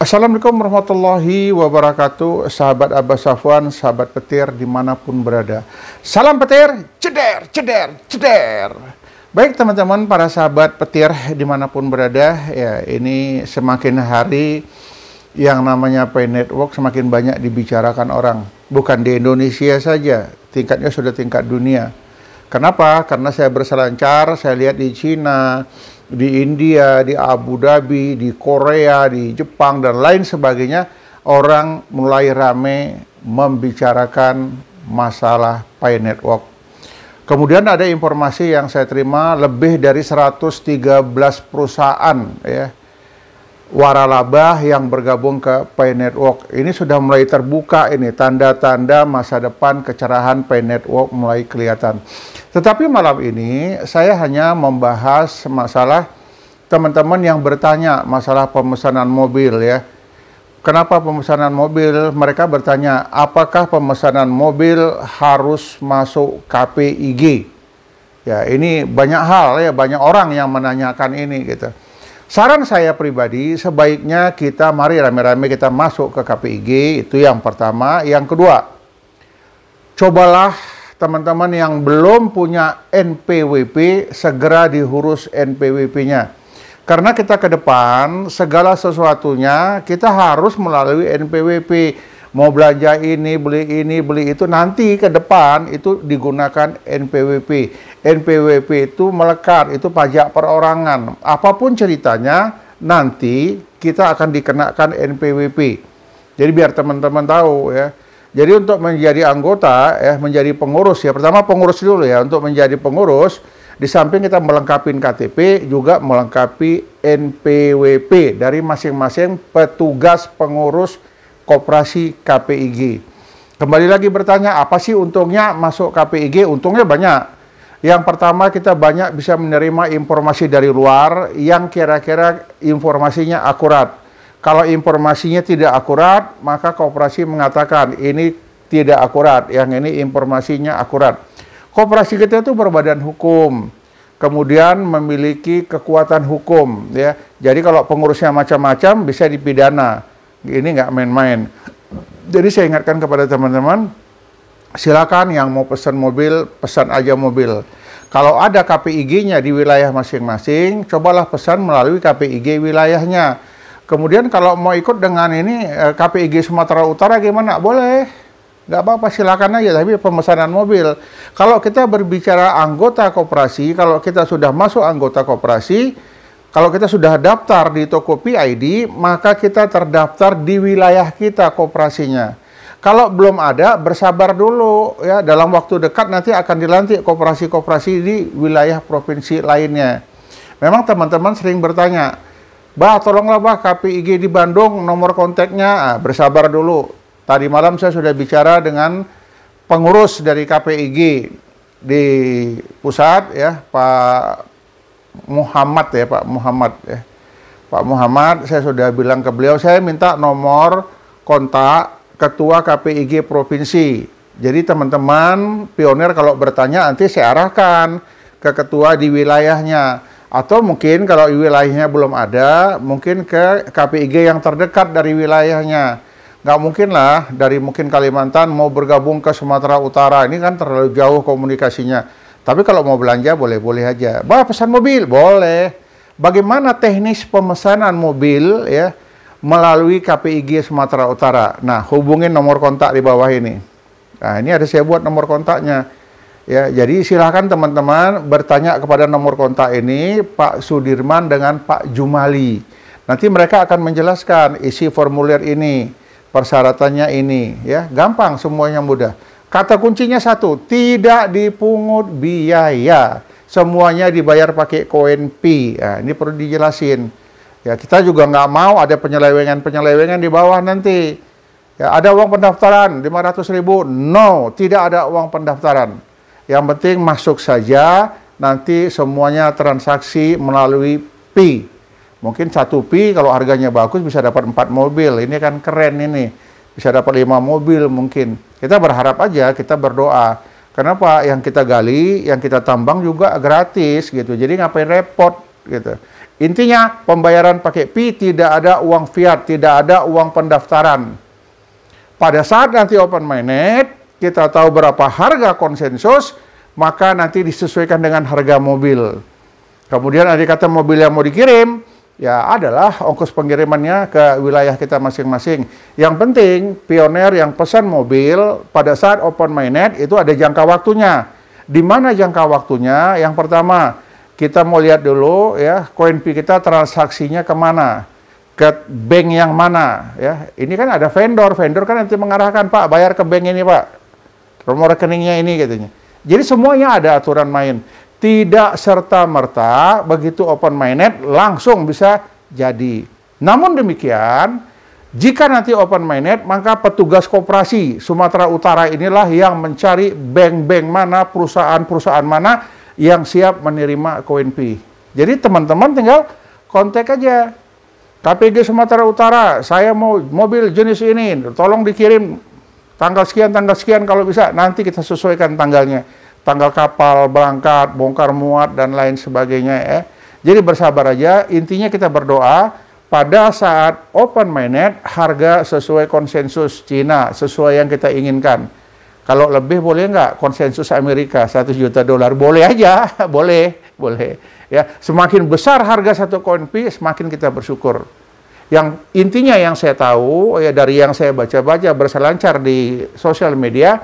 Assalamualaikum warahmatullahi wabarakatuh, sahabat Abah Safwan, sahabat petir dimanapun berada. Salam petir, ceder, ceder, ceder. Baik teman-teman, para sahabat petir dimanapun berada, ya ini semakin hari yang namanya Pi Network semakin banyak dibicarakan orang. Bukan di Indonesia saja, tingkatnya sudah tingkat dunia. Kenapa? Karena saya berselancar, saya lihat di Cina, di India, di Abu Dhabi, di Korea, di Jepang, dan lain sebagainya, orang mulai rame membicarakan masalah Pi Network. Kemudian ada informasi yang saya terima, lebih dari 113 perusahaan ya, waralaba yang bergabung ke Pi Network. Ini sudah mulai terbuka, ini tanda-tanda masa depan kecerahan Pi Network mulai kelihatan. Tetapi malam ini saya hanya membahas masalah teman-teman yang bertanya masalah pemesanan mobil ya. Kenapa pemesanan mobil? Mereka bertanya, apakah pemesanan mobil harus masuk KPIG? Ya, ini banyak hal ya, banyak orang yang menanyakan ini gitu. Saran saya pribadi, sebaiknya kita mari rame-rame kita masuk ke KPIG, itu yang pertama. Yang kedua, cobalah teman-teman yang belum punya NPWP, segera diurus NPWP-nya. Karena kita ke depan, segala sesuatunya kita harus melalui NPWP. Mau belanja ini, beli itu, nanti ke depan itu digunakan NPWP. NPWP itu melekat, itu pajak perorangan. Apapun ceritanya, nanti kita akan dikenakan NPWP. Jadi biar teman-teman tahu ya. Jadi untuk menjadi anggota, ya, menjadi pengurus ya. Pertama pengurus dulu ya. Untuk menjadi pengurus, di samping kita melengkapi KTP, juga melengkapi NPWP dari masing-masing petugas pengurus koperasi KPIG. Kembali lagi bertanya, apa sih untungnya masuk KPIG? Untungnya banyak. Yang pertama, kita banyak bisa menerima informasi dari luar yang kira-kira informasinya akurat. Kalau informasinya tidak akurat, maka koperasi mengatakan ini tidak akurat, yang ini informasinya akurat. Koperasi kita itu berbadan hukum, kemudian memiliki kekuatan hukum ya. Jadi kalau pengurusnya macam-macam bisa dipidana. Ini nggak main-main. Jadi saya ingatkan kepada teman-teman, silakan yang mau pesan mobil, pesan aja mobil. Kalau ada KPIG-nya di wilayah masing-masing, cobalah pesan melalui KPIG wilayahnya. Kemudian kalau mau ikut dengan ini KPIG Sumatera Utara gimana? Boleh, nggak apa-apa, silakan aja. Tapi pemesanan mobil, kalau kita berbicara anggota koperasi, kalau kita sudah masuk anggota koperasi, kalau kita sudah daftar di Tokopedia ID, maka kita terdaftar di wilayah kita koperasinya. Kalau belum ada, bersabar dulu ya. Dalam waktu dekat nanti akan dilantik koperasi-koperasi di wilayah provinsi lainnya. Memang teman-teman sering bertanya, Bah, tolonglah Bah, KPIG di Bandung, nomor kontaknya. Bersabar dulu. Tadi malam saya sudah bicara dengan pengurus dari KPIG di pusat ya, Pak Muhammad ya, Pak Muhammad ya. Pak Muhammad, saya sudah bilang ke beliau, saya minta nomor kontak ketua KPIG provinsi. Jadi teman-teman pionir kalau bertanya nanti saya arahkan ke ketua di wilayahnya. Atau mungkin kalau wilayahnya belum ada, mungkin ke KPIG yang terdekat dari wilayahnya. Nggak mungkin lah dari mungkin Kalimantan mau bergabung ke Sumatera Utara, ini kan terlalu jauh komunikasinya. Tapi kalau mau belanja boleh-boleh aja. Bah, pesan mobil boleh. Bagaimana teknis pemesanan mobil ya melalui KPIG Sumatera Utara? Nah, hubungin nomor kontak di bawah ini. Nah, ini ada saya buat nomor kontaknya. Ya, jadi silakan teman-teman bertanya kepada nomor kontak ini, Pak Sudirman dengan Pak Jumali. Nanti mereka akan menjelaskan isi formulir ini, persyaratannya ini, ya, gampang, semuanya mudah. Kata kuncinya satu, tidak dipungut biaya, semuanya dibayar pakai koin Pi. Nah, ini perlu dijelasin. Ya, kita juga nggak mau ada penyelewengan di bawah nanti. Ya, ada uang pendaftaran 500.000, no, tidak ada uang pendaftaran. Yang penting masuk saja, nanti semuanya transaksi melalui Pi. Mungkin 1 Pi kalau harganya bagus bisa dapat 4 mobil. Ini kan keren ini. Bisa dapat 5 mobil mungkin. Kita berharap aja, kita berdoa. Kenapa? Yang kita gali, yang kita tambang juga gratis gitu. Jadi ngapain repot gitu. Intinya pembayaran pakai Pi, tidak ada uang fiat, tidak ada uang pendaftaran. Pada saat nanti open mainnet, kita tahu berapa harga konsensus, maka nanti disesuaikan dengan harga mobil. Kemudian ada kata mobil yang mau dikirim, ya adalah ongkos pengirimannya ke wilayah kita masing-masing. Yang penting, pioner yang pesan mobil pada saat open mainnet itu ada jangka waktunya. Di mana jangka waktunya? Yang pertama, kita mau lihat dulu ya, Koinpi kita transaksinya kemana, ke bank yang mana ya. Ini kan ada vendor kan nanti mengarahkan, Pak bayar ke bank ini Pak, nomor rekeningnya ini katanya. Jadi semuanya ada aturan main. Tidak serta-merta begitu open mainnet langsung bisa jadi. Namun demikian, jika nanti open mainnet, maka petugas koperasi Sumatera Utara inilah yang mencari bank-bank mana, perusahaan-perusahaan mana yang siap menerima Koinpi. Jadi teman-teman tinggal kontak aja. KPG Sumatera Utara, saya mau mobil jenis ini, tolong dikirim tanggal sekian kalau bisa. Nanti kita sesuaikan tanggalnya. Tanggal kapal, berangkat, bongkar muat, dan lain sebagainya ya. Jadi bersabar aja, intinya kita berdoa, pada saat open mainnet, harga sesuai konsensus Cina, sesuai yang kita inginkan. Kalau lebih boleh nggak? Konsensus Amerika, $1 juta. Boleh aja, boleh. Ya, semakin besar harga satu Koinpi, semakin kita bersyukur. Yang intinya yang saya tahu, ya dari yang saya baca-baca berselancar di sosial media,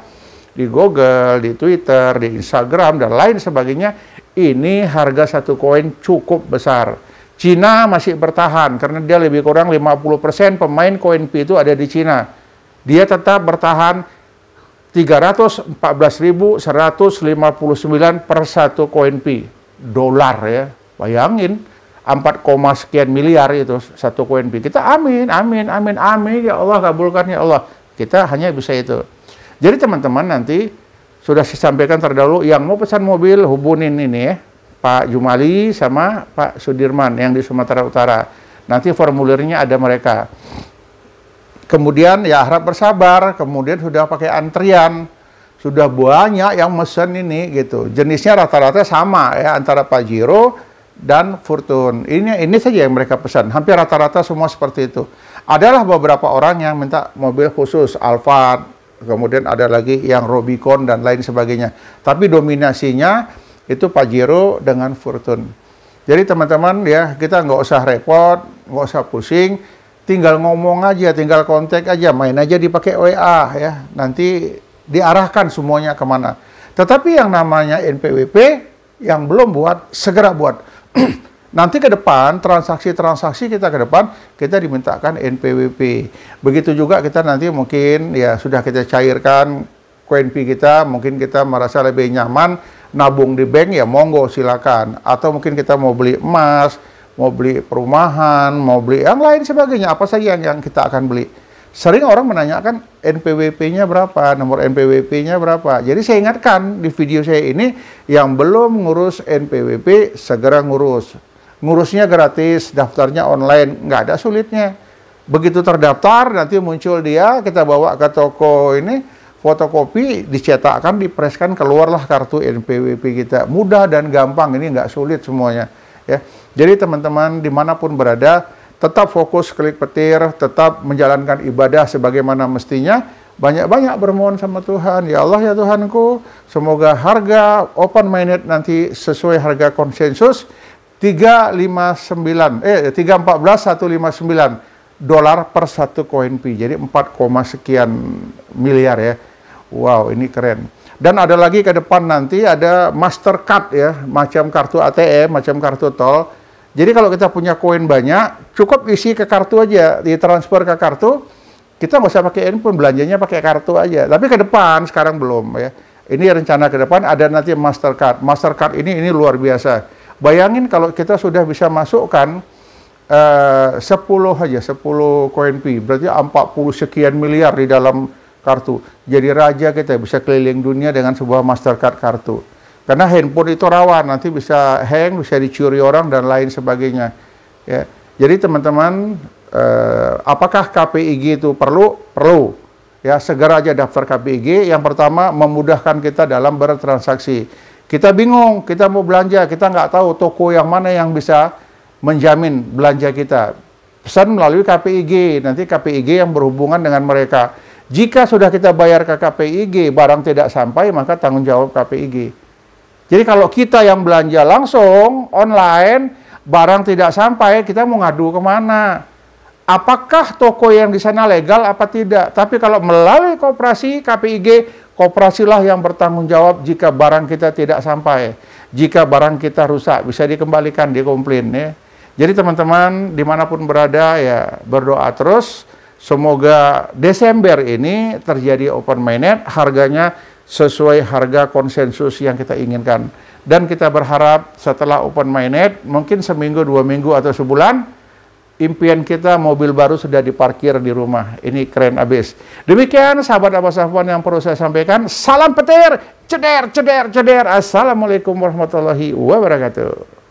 di Google, di Twitter, di Instagram, dan lain sebagainya, ini harga satu koin cukup besar. Cina masih bertahan, karena dia lebih kurang 50% pemain Koinpi itu ada di Cina. Dia tetap bertahan 314.159 per satu Koinpi dolar ya. Bayangin 4, sekian miliar itu satu Koinpi. Kita amin ya Allah, kabulkan ya Allah. Kita hanya bisa itu. Jadi teman-teman nanti sudah saya sampaikan terdahulu, yang mau pesan mobil hubungin ini ya, Pak Jumali sama Pak Sudirman yang di Sumatera Utara. Nanti formulirnya ada mereka. Kemudian ya harap bersabar, kemudian sudah pakai antrian, sudah banyak yang mesen ini gitu. Jenisnya rata-rata sama ya, antara Pajero dan Fortune. Ini saja yang mereka pesan, hampir rata-rata semua seperti itu. Adalah beberapa orang yang minta mobil khusus, Alphard, kemudian ada lagi yang Rubicon dan lain sebagainya. Tapi dominasinya itu Pajero dengan Fortune. Jadi teman-teman ya, kita nggak usah repot, nggak usah pusing, tinggal ngomong aja, tinggal kontak aja, main aja dipakai WA ya, nanti diarahkan semuanya kemana. Tetapi yang namanya NPWP yang belum buat, segera buat. Nanti ke depan, transaksi-transaksi kita ke depan, kita dimintakan NPWP. Begitu juga kita nanti mungkin ya sudah kita cairkan Koinpi kita, mungkin kita merasa lebih nyaman nabung di bank, ya monggo silakan. Atau mungkin kita mau beli emas, mau beli perumahan, mau beli yang lain sebagainya, apa saja yang kita akan beli. Sering orang menanyakan NPWP-nya berapa, nomor NPWP-nya berapa. Jadi saya ingatkan di video saya ini, yang belum ngurus NPWP, segera ngurus. Ngurusnya gratis, daftarnya online, nggak ada sulitnya. Begitu terdaftar, nanti muncul dia, kita bawa ke toko ini, fotokopi, dicetakkan, dipreskan, keluarlah kartu NPWP kita. Mudah dan gampang, ini nggak sulit semuanya. Ya. Jadi teman-teman dimanapun berada, tetap fokus klik petir, tetap menjalankan ibadah sebagaimana mestinya, banyak-banyak bermohon sama Tuhan. Ya Allah ya Tuhanku, semoga harga open mainnet nanti sesuai harga konsensus 314.159 per satu Koinpi, jadi 4, sekian miliar ya. Wow, ini keren. Dan ada lagi ke depan nanti ada Mastercard ya, macam kartu ATM, macam kartu tol. Jadi kalau kita punya koin banyak, cukup isi ke kartu aja, ditransfer ke kartu, kita nggak usah pakai handphone, belanjanya pakai kartu aja. Tapi ke depan, sekarang belum ya. Ini rencana ke depan ada nanti Mastercard. Mastercard ini luar biasa. Bayangin kalau kita sudah bisa masukkan 10 Koinpi, berarti 40 sekian miliar di dalam kartu. Jadi raja kita bisa keliling dunia dengan sebuah Mastercard kartu. Karena handphone itu rawan, nanti bisa hang, bisa dicuri orang dan lain sebagainya. Ya. Jadi teman-teman, apakah KPIG itu perlu? Perlu. Ya, segera aja daftar KPIG. Yang pertama, memudahkan kita dalam bertransaksi. Kita bingung, kita mau belanja, kita nggak tahu toko yang mana yang bisa menjamin belanja kita. Pesan melalui KPIG, nanti KPIG yang berhubungan dengan mereka. Jika sudah kita bayar ke KPIG, barang tidak sampai, maka tanggung jawab KPIG. Jadi kalau kita yang belanja langsung, online, barang tidak sampai, kita mau ngadu kemana? Apakah toko yang di sana legal apa tidak? Tapi kalau melalui koperasi KPIG, koperasilah yang bertanggung jawab jika barang kita tidak sampai. Jika barang kita rusak, bisa dikembalikan, dikomplain ya. Jadi teman-teman dimanapun berada ya berdoa terus. Semoga Desember ini terjadi open mainnet, harganya sesuai harga konsensus yang kita inginkan. Dan kita berharap setelah open mainnet, mungkin seminggu, 2 minggu, atau sebulan, impian kita mobil baru sudah diparkir di rumah. Ini keren abis. Demikian sahabat Abah Safwan yang perlu saya sampaikan. Salam petir, ceder, ceder, ceder. Assalamualaikum warahmatullahi wabarakatuh.